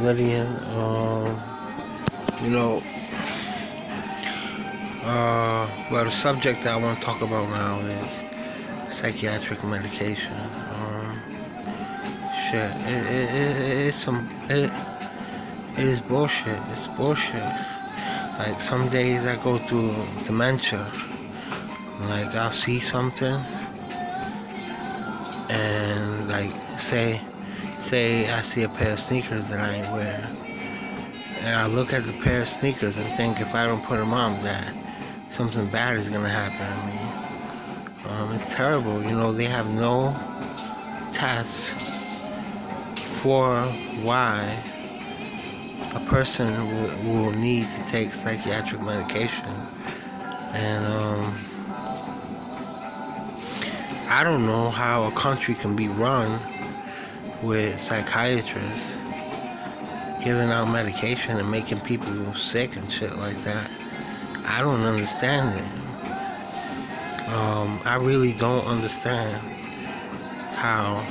Lydian. You know, well, the subject that I want to talk about now is psychiatric medication. Shit, it is bullshit. It's bullshit. Like, some days I go through dementia. Like, I'll see something, and like, say I see a pair of sneakers that I ain't wear, and I look at the pair of sneakers and think, if I don't put them on, that something bad is gonna happen to me. It's terrible. You know, they have no tests for why a person will need to take psychiatric medication, and I don't know how a country can be run with psychiatrists giving out medication and making people sick and shit like that. I don't understand it. I really don't understand how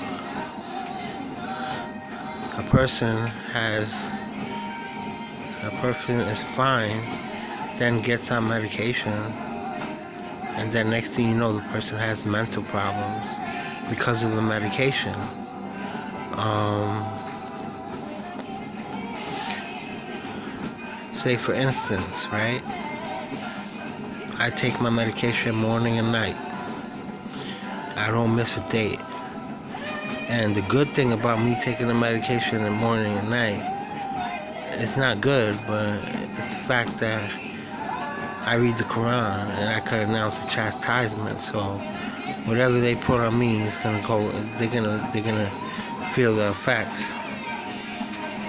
a person is fine, then gets on medication, and then next thing you know, the person has mental problems because of the medication. Say for instance, right? I take my medication morning and night. I don't miss a date. And the good thing about me taking the medication in the morning and night, it's not good, but it's the fact that I read the Quran and I could announce a chastisement. So whatever they put on me is gonna go. They're gonna feel the effects.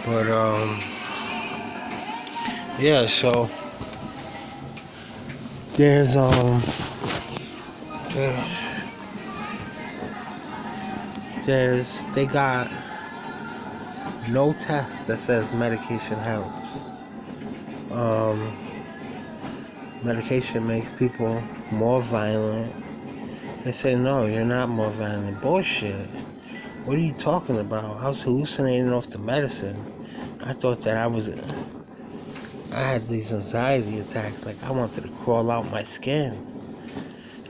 But yeah. So they got no test that says medication helps. Medication makes people more violent. They say, no, you're not more violent. Bullshit. What are you talking about? I was hallucinating off the medicine. I thought that I had these anxiety attacks. Like, I wanted to crawl out my skin.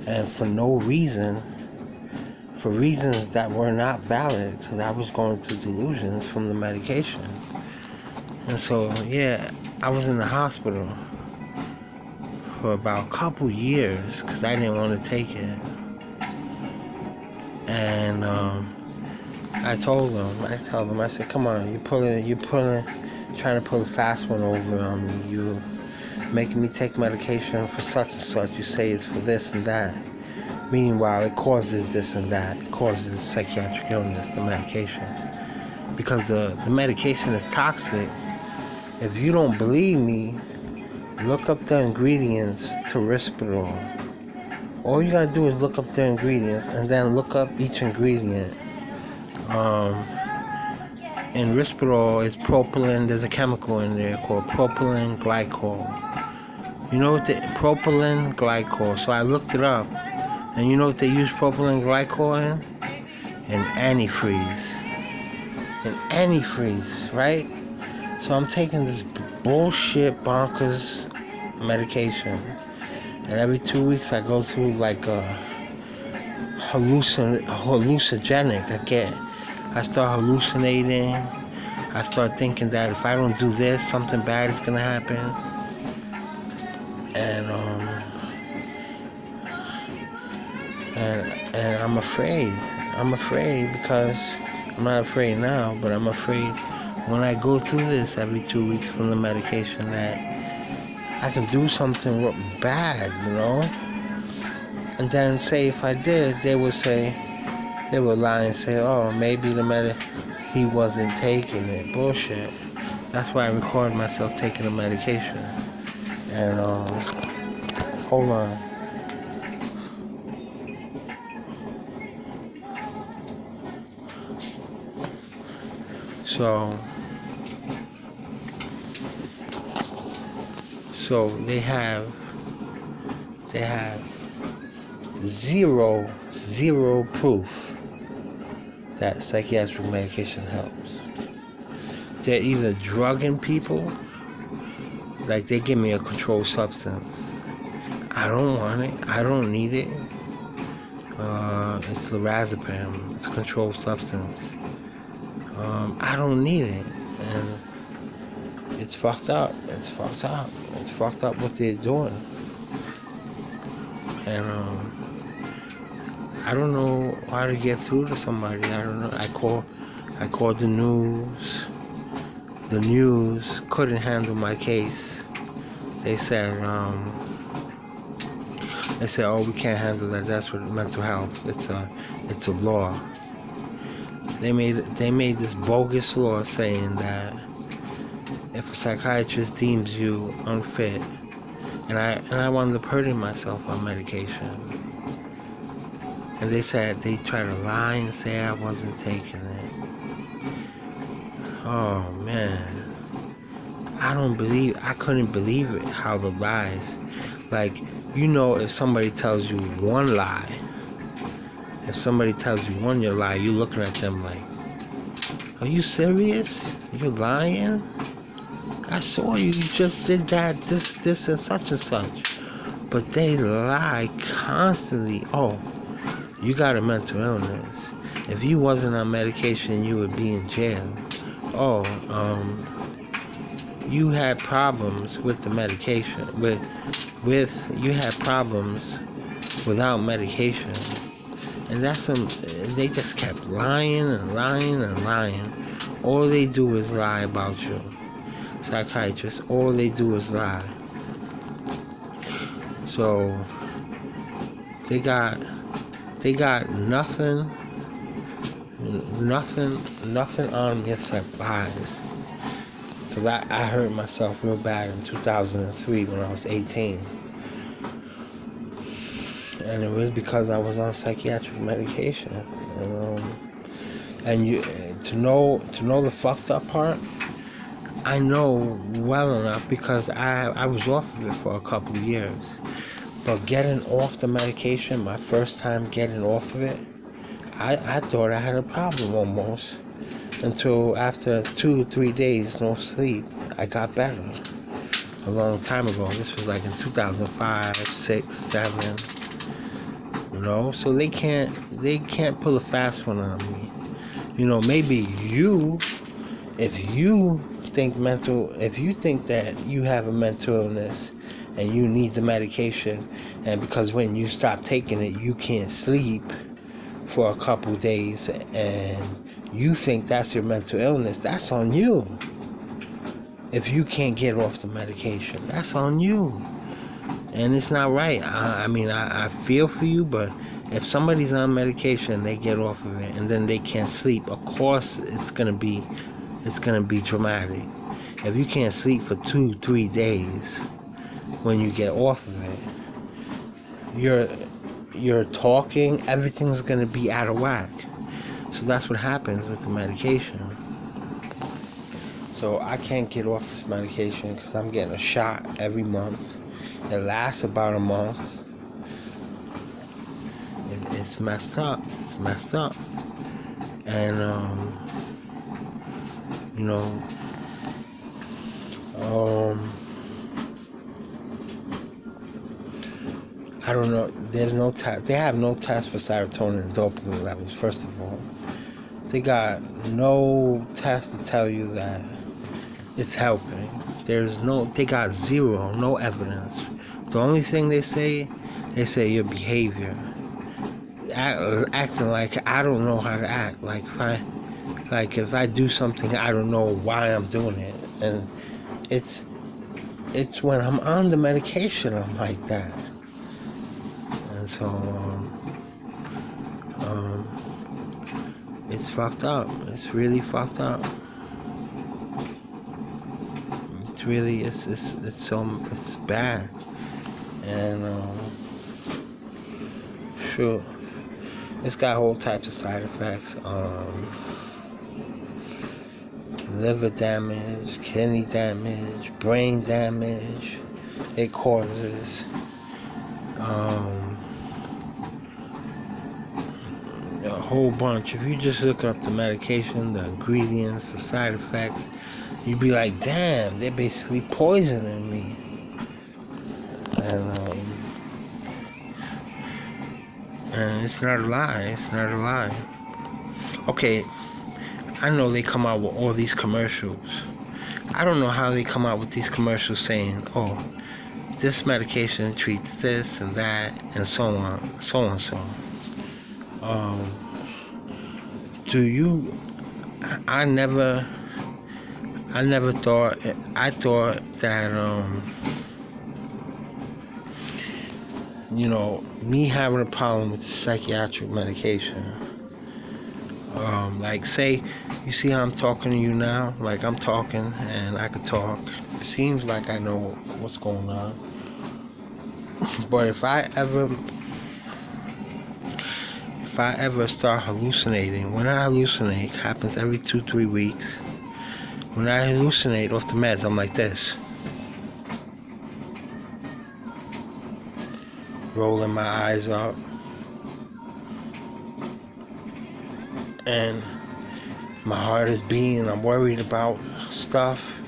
And for no reason, for reasons that were not valid, because I was going through delusions from the medication. And so, yeah, I was in the hospital for about a couple years because I didn't want to take it. And I told them, I said, come on, you're trying to pull a fast one over on me. You're making me take medication for such and such. You say it's for this and that. Meanwhile, it causes this and that. It causes psychiatric illness, the medication. Because the medication is toxic. If you don't believe me, look up the ingredients to Risperdal. All you gotta do is look up the ingredients and then look up each ingredient. In Risperdal is propylene. There's a chemical in there called propylene glycol. You know what the propylene glycol? So I looked it up. And you know what they use propylene glycol in? In antifreeze. In antifreeze, right? So I'm taking this bullshit bonkers medication. And every 2 weeks I go through like a hallucinogenic. I start hallucinating. I start thinking that if I don't do this, something bad is gonna happen. And I'm afraid. I'm afraid because I'm not afraid now, but I'm afraid when I go through this every 2 weeks from the medication that I can do something bad, you know? And then say if I did, they would lie and say, oh, maybe he wasn't taking it. Bullshit. That's why I record myself taking the medication. And hold on. So they have zero proof that psychiatric medication helps. they're either drugging people, like they give me a controlled substance. I don't want it. I don't need it. It's lorazepam. It's a controlled substance. I don't need it, and it's fucked up. It's fucked up. It's fucked up what they're doing, and I don't know how to get through to somebody. I don't know. I called the news. The news couldn't handle my case. They said, oh, we can't handle that. That's what mental health. It's a law. They made this bogus law saying that if a psychiatrist deems you unfit, and I wound up hurting myself on medication. And they tried to lie and say I wasn't taking it. Oh man, I couldn't believe it. How the lies, like, if somebody tells you one lie, if somebody tells you one lie, you're looking at them like, are you serious? You're lying? I saw you just did that, this and such and such. But they lie constantly. Oh, you got a mental illness. If you wasn't on medication, you would be in jail. Oh, you had problems with the medication. You had problems without medication. And they just kept lying and lying and lying. All they do is lie about you. Psychiatrists, all they do is lie. So they got nothing on me except lies. Because I hurt myself real bad in 2003 when I was 18. And it was because I was on psychiatric medication. And to know the fucked up part, I know well enough because I was off of it for a couple of years. But getting off the medication, my first time getting off of it, I thought I had a problem almost. Until after 2 or 3 days no sleep, I got better. A long time ago. This was like in 2005, 6, 7. So they can't pull a fast one on me. Maybe if you think that you have a mental illness and you need the medication, and because when you stop taking it you can't sleep for a couple days, and you think that's your mental illness, that's on you. If you can't get off the medication, that's on you. And it's not right. I feel for you, but if somebody's on medication, they get off of it, and then they can't sleep, of course it's gonna be dramatic. If you can't sleep for 2-3 days when you get off of it, you're talking, everything's gonna be out of whack. So that's what happens with the medication. So I can't get off this medication because I'm getting a shot every month. It lasts about a month. It's messed up. It's messed up. And I don't know. There's no test. They have no test for serotonin and dopamine levels. First of all, they got no test to tell you that it's helping. They got zero, no evidence. The only thing they say your behavior. Acting like I don't know how to act. Like if I do something, I don't know why I'm doing it. And it's when I'm on the medication, I'm like that. And so, it's fucked up. It's really fucked up. It's really, it's bad. And, sure, it's got whole types of side effects. Liver damage, kidney damage, brain damage. It causes, a whole bunch. If you just look up the medication, the ingredients, the side effects, you'd be like, damn, they're basically poisoning me. And it's not a lie. It's not a lie. Okay, I know they come out with all these commercials. I don't know how they come out with these commercials saying, oh, this medication treats this and that, and so on, so on, so on. I never thought, I thought that, me having a problem with the psychiatric medication, like, say, you see how I'm talking to you now? Like, I'm talking and I could talk. It seems like I know what's going on. But if I ever start hallucinating, when I hallucinate, it happens every 2-3 weeks. When I hallucinate off the meds, I'm like this. Rolling my eyes up. And my heart is beating. I'm worried about stuff.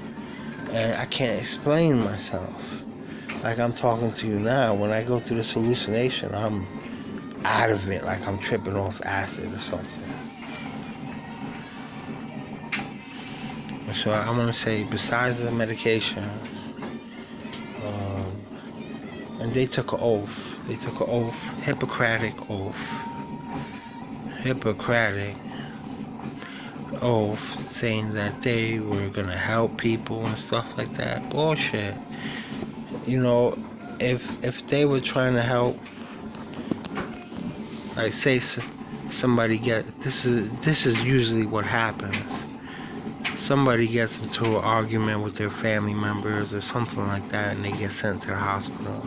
And I can't explain myself. Like I'm talking to you now. When I go through this hallucination, I'm out of it. Like I'm tripping off acid or something. So I want to say, besides the medication, and they took an oath. They took an oath, Hippocratic oath saying that they were gonna help people and stuff like that. Bullshit. If they were trying to help, like say somebody this is usually what happens. Somebody gets into an argument with their family members or something like that, and they get sent to the hospital.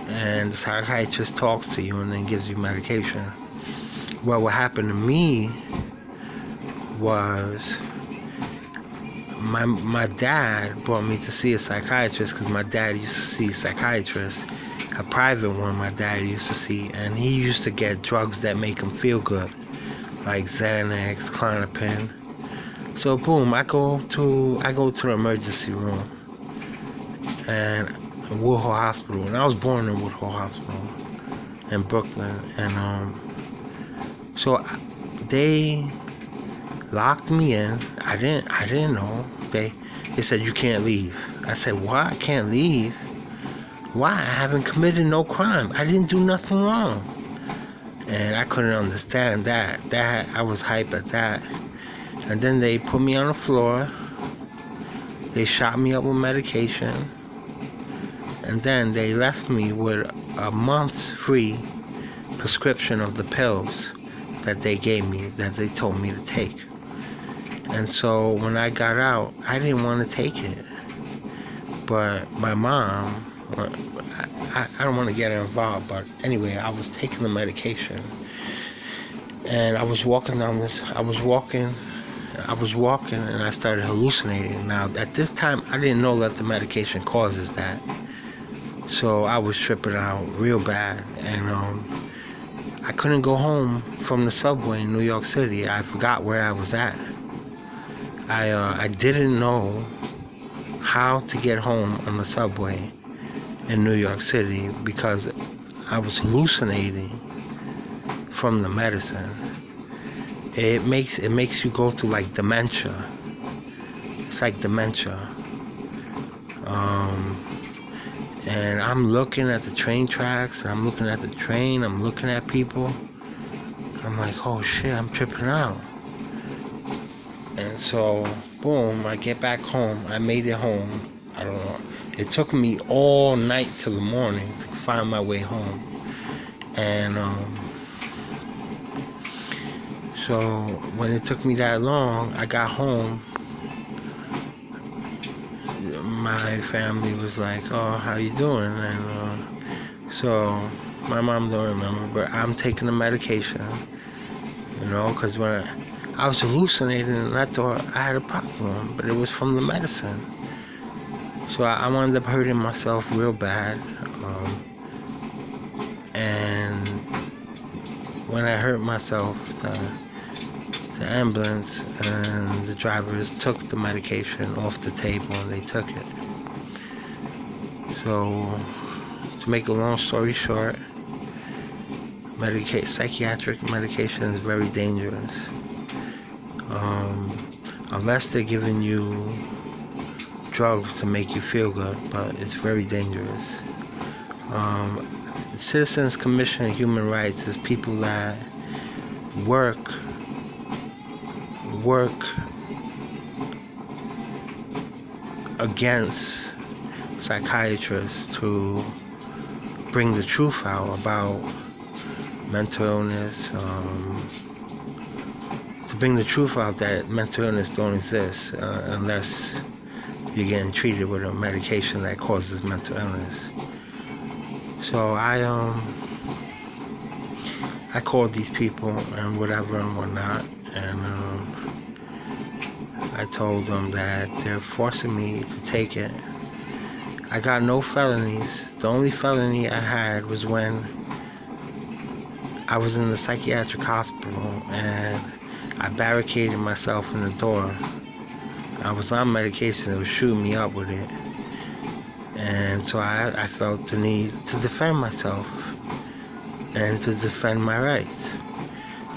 And the psychiatrist talks to you and then gives you medication. Well, what happened to me was my dad brought me to see a psychiatrist, because my dad used to see a psychiatrist, a private one my dad used to see, and he used to get drugs that make him feel good, like Xanax, Klonopin. So boom, I go to the emergency room and Woodhull Hospital, and I was born in Woodhull Hospital in Brooklyn, and so they locked me in. I didn't know. They said you can't leave. I said, what? I can't leave? Why? I haven't committed no crime. I didn't do nothing wrong. And I couldn't understand that. I was hype at that. And then they put me on the floor. They shot me up with medication. And then they left me with a month's free prescription of the pills that they gave me, that they told me to take. And so when I got out, I didn't want to take it. But my mom, I don't want to get involved, but anyway, I was taking the medication. And I was walking, and I started hallucinating. Now, at this time, I didn't know that the medication causes that. So I was tripping out real bad. And I couldn't go home from the subway in New York City. I forgot where I was at. I didn't know how to get home on the subway in New York City because I was hallucinating from the medicine. It makes you go through like dementia. It's like dementia. And I'm looking at the train tracks, and I'm looking at the train, I'm looking at people. I'm like, oh shit, I'm tripping out. And so, boom, I get back home. I made it home. I don't know. It took me all night till the morning to find my way home. And so when it took me that long, I got home. My family was like, oh, how you doing? And so my mom don't remember, but I'm taking the medication, because when I was hallucinating and I thought I had a problem, but it was from the medicine. So I wound up hurting myself real bad. And when I hurt myself, the ambulance and the drivers took the medication off the table and they took it. So, to make a long story short, psychiatric medication is very dangerous. Unless they're giving you drugs to make you feel good, but it's very dangerous. The Citizens Commission of Human Rights is people that work against psychiatrists to bring the truth out about mental illness, to bring the truth out that mental illness don't exist unless you're getting treated with a medication that causes mental illness. So I called these people and whatever and whatnot, and I told them that they're forcing me to take it. I got no felonies. The only felony I had was when I was in the psychiatric hospital and I barricaded myself in the door. I was on medication that was shooting me up with it. And so I felt the need to defend myself and to defend my rights.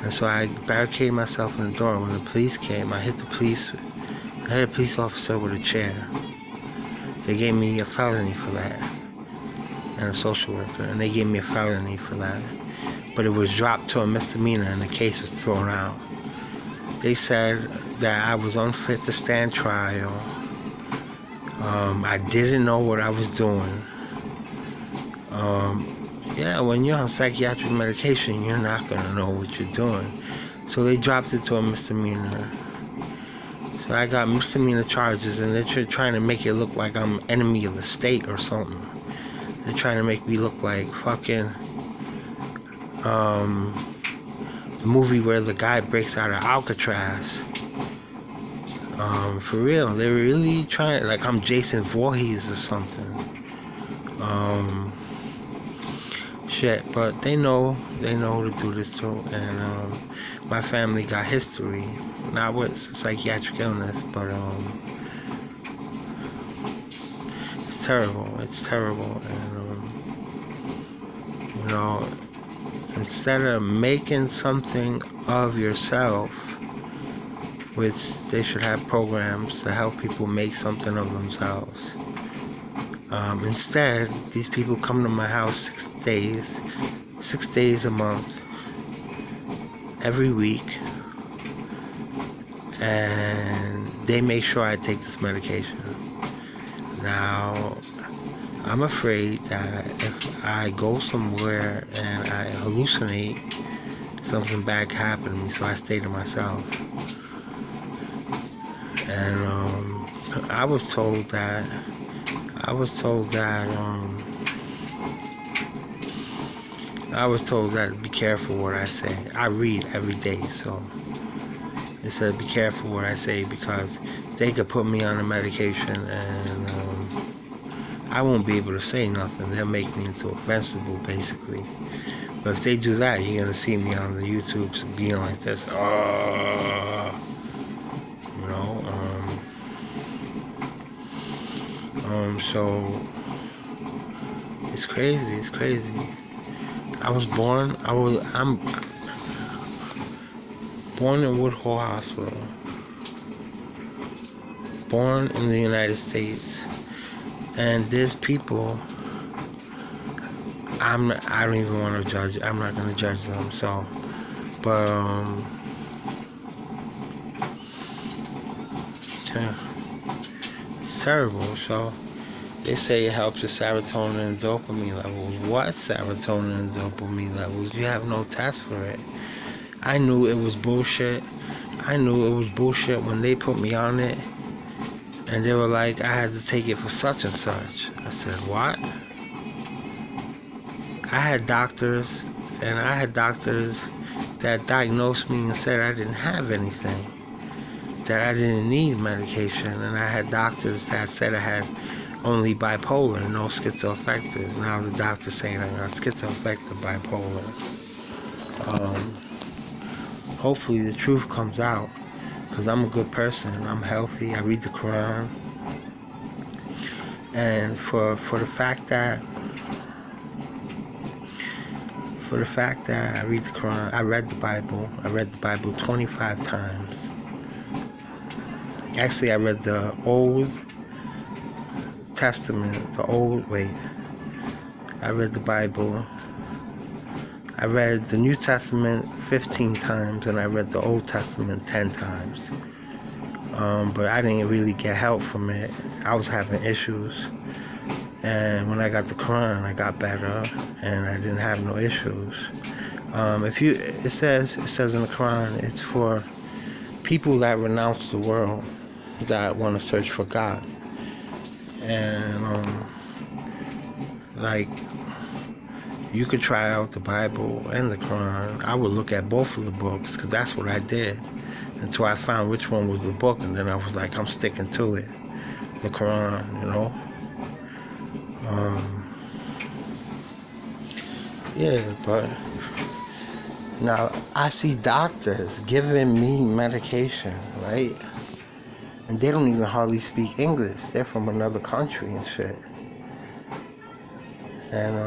And so I barricaded myself in the door. When the police came, I hit a police officer with a chair. They gave me a felony for that, and a social worker, and they gave me a felony for that. But it was dropped to a misdemeanor and the case was thrown out. They said that I was unfit to stand trial. I didn't know what I was doing. Yeah, when you're on psychiatric medication, you're not going to know what you're doing. So they dropped it to a misdemeanor. So I got misdemeanor charges, and they're trying to make it look like I'm enemy of the state or something. They're trying to make me look like fucking the movie where the guy breaks out of Alcatraz. For real, they're really trying, like I'm Jason Voorhees or something. Shit, but they know to do this too, and my family got history, not with psychiatric illness, but it's terrible, and you know, instead of making something of yourself, which they should have programs to help people make something of themselves. Instead, these people come to my house 6 days a month, every week, and they make sure I take this medication. Now, I'm afraid that if I go somewhere and I hallucinate, something bad can happen to me, so I stay to myself. And I was told that be careful what I say. I read every day, so it said be careful what I say because they could put me on the medication and I won't be able to say nothing. They'll make me into a vegetable, basically. But if they do that, you're gonna see me on the YouTubes being like this. So it's crazy. I'm born in Woodhull Hospital, born in the United States, and there's people I don't even want to judge. I'm not gonna judge them. So, but yeah, it's terrible. So. They say it helps your serotonin and dopamine levels. What serotonin and dopamine levels? You have no test for it. I knew it was bullshit. When they put me on it. And they were like, I had to take it for such and such. I said, what? I had doctors that diagnosed me and said I didn't have anything. That I didn't need medication. And I had doctors that said I had only bipolar, no schizoaffective. Now the doctor's saying I got schizoaffective bipolar. Hopefully the truth comes out, because I'm a good person. I'm healthy. I read the Quran. And for the fact that I read the Quran, I read the Bible. I read the Bible 25 times. Actually, I read the Old Testament, I read the Bible. I read the New Testament 15 times, and I read the Old Testament 10 times. But I didn't really get help from it. I was having issues. And when I got the Quran, I got better, and I didn't have no issues. It says in the Quran, it's for people that renounce the world, that want to search for God. And you could try out the Bible and the Quran. I would look at both of the books, because that's what I did, until I found which one was the book, and then I was like, I'm sticking to it, the Quran, you know. Yeah, but now I see doctors giving me medication, right? And they don't even hardly speak English. They're from another country and shit. And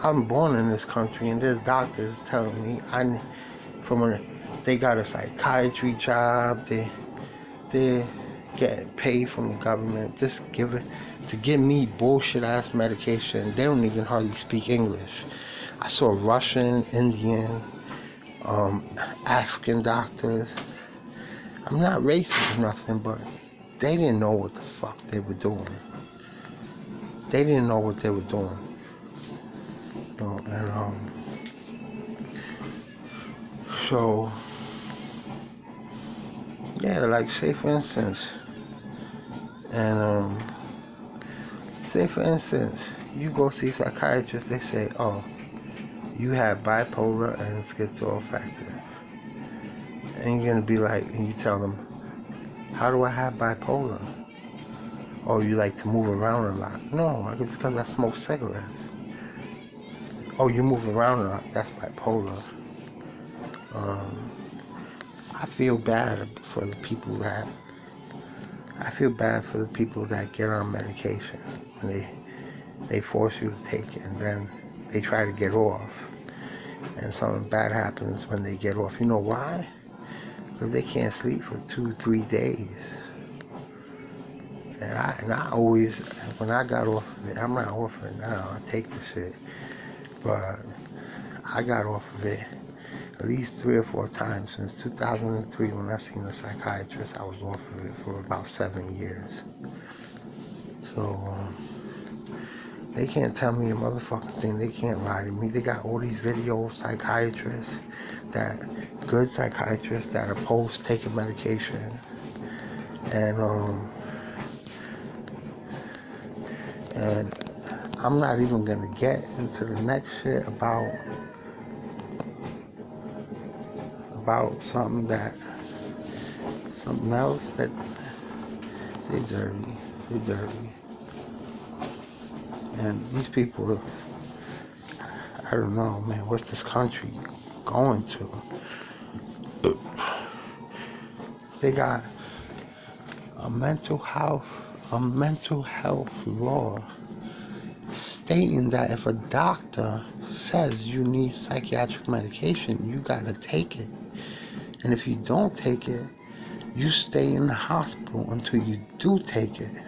I'm born in this country, and there's doctors telling me they got a psychiatry job. They get paid from the government, just to give me bullshit ass medication. They don't even hardly speak English. I saw Russian, Indian, African doctors. I'm not racist or nothing, but they didn't know what the fuck they were doing. They didn't know what they were doing. You know, and so yeah, like say for instance, you go see a psychiatrist, they say, oh, you have bipolar and schizoaffective. And you're gonna be like, and you tell them, how do I have bipolar? Oh, you like to move around a lot. No, it's because I smoke cigarettes. Oh, you move around a lot, that's bipolar. I feel bad for the people that get on medication, and they force you to take it, and then they try to get off, and something bad happens when they get off. You know why? Because they can't sleep for 2-3 days. And I always, when I got off of it, I'm not off of it now, I take the shit, but I got off of it at least 3 or 4 times since 2003 when I seen a psychiatrist. I was off of it for about 7 years. So they can't tell me a motherfucking thing. They can't lie to me. They got all these video psychiatrists, good psychiatrists that oppose taking medication. And I'm not even gonna get into the next shit about something else that they dirty. And these people, I don't know, man, what's this country going to? They got a mental health law stating that if a doctor says you need psychiatric medication, you gotta take it. And if you don't take it, you stay in the hospital until you do take it.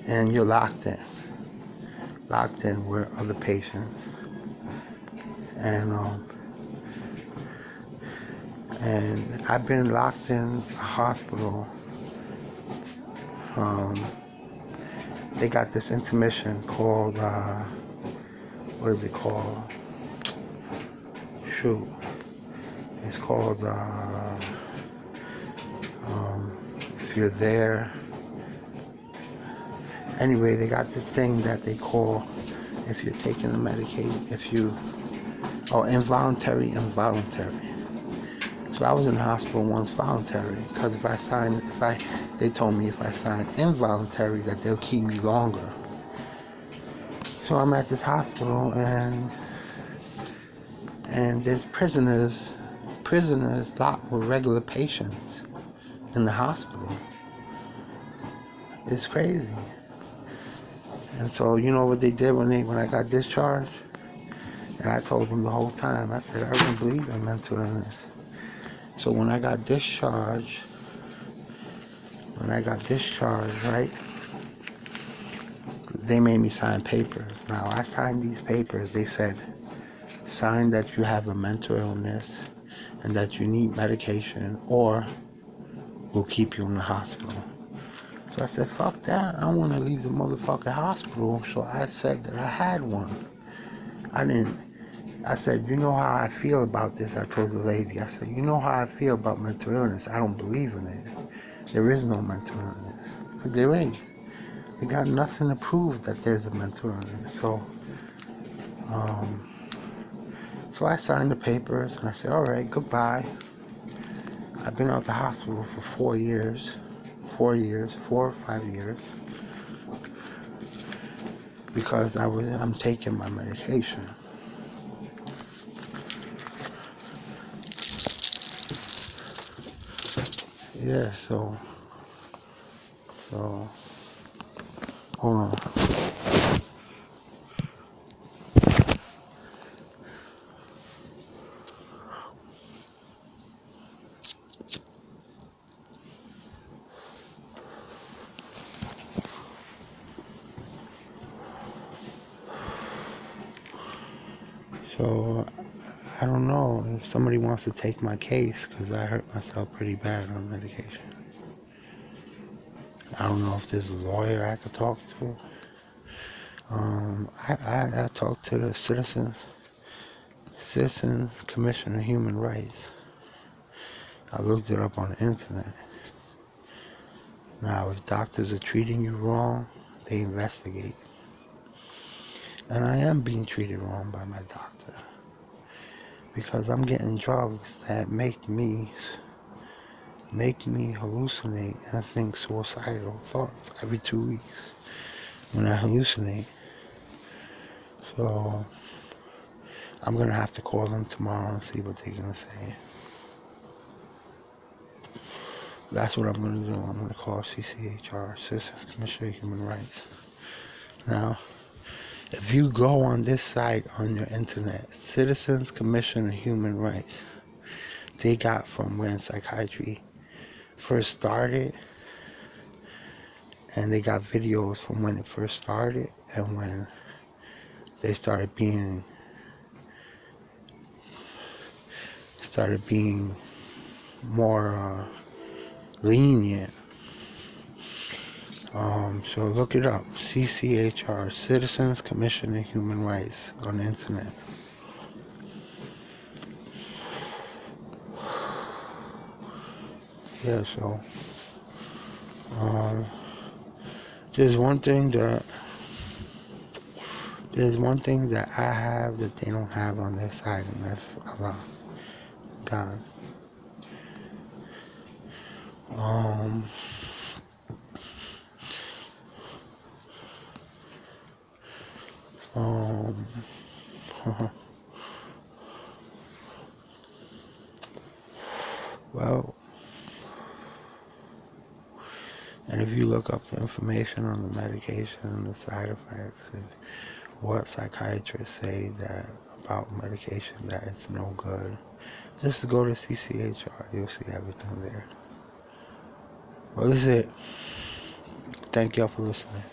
And you're locked in with other patients. And I've been locked in a hospital. They got this intermission called, what is it called? Shoot. It's called, if you're there. Anyway, they got this thing that they call, if you're taking the medication, involuntary. So I was in the hospital once voluntary, because they told me if I sign involuntary that they'll keep me longer. So I'm at this hospital, and And there's prisoners locked with regular patients in the hospital. It's crazy. And so, you know what they did when I got discharged? And I told them the whole time, I said, I don't believe in mental illness. So when I got discharged, right, they made me sign papers. Now, I signed these papers. They said, sign that you have a mental illness and that you need medication, or we'll keep you in the hospital. So I said, fuck that. I don't want to leave the motherfucking hospital. So I said that I had one. I said, you know how I feel about this? I told the lady, I said, you know how I feel about mental illness? I don't believe in it. There is no mental illness. Because there ain't. They got nothing to prove that there's a mental illness. So I signed the papers and I said, all right, goodbye. I've been out of the hospital for 4 years. 4 or 5 years. Because I'm taking my medication. Yeah, so hold on. So I don't know if somebody wants to take my case, because I hurt myself pretty bad on medication. I don't know if there's a lawyer I could talk to. I talked to the Citizens Commission of Human Rights. I looked it up on the internet. Now, if doctors are treating you wrong, they investigate. And I am being treated wrong by my doctor, because I'm getting drugs that make me hallucinate and think suicidal thoughts every 2 weeks when I hallucinate. So I'm gonna have to call them tomorrow and see what they're gonna say. That's what I'm gonna do. I'm gonna call CCHR, Citizens Commission of Human Rights. Now, if you go on this site on your internet, Citizens Commission of Human Rights, they got from when psychiatry first started, and they got videos from when it first started and when they started being more lenient. So look it up, CCHR, Citizens Commission of Human Rights, on the internet. Yeah, so there's one thing that I have that they don't have on their side, and that's Allah, God. Well, and if you look up the information on the medication and the side effects and what psychiatrists say that about medication that it's no good, just go to CCHR, you'll see everything there. Well, this is it. Thank y'all for listening.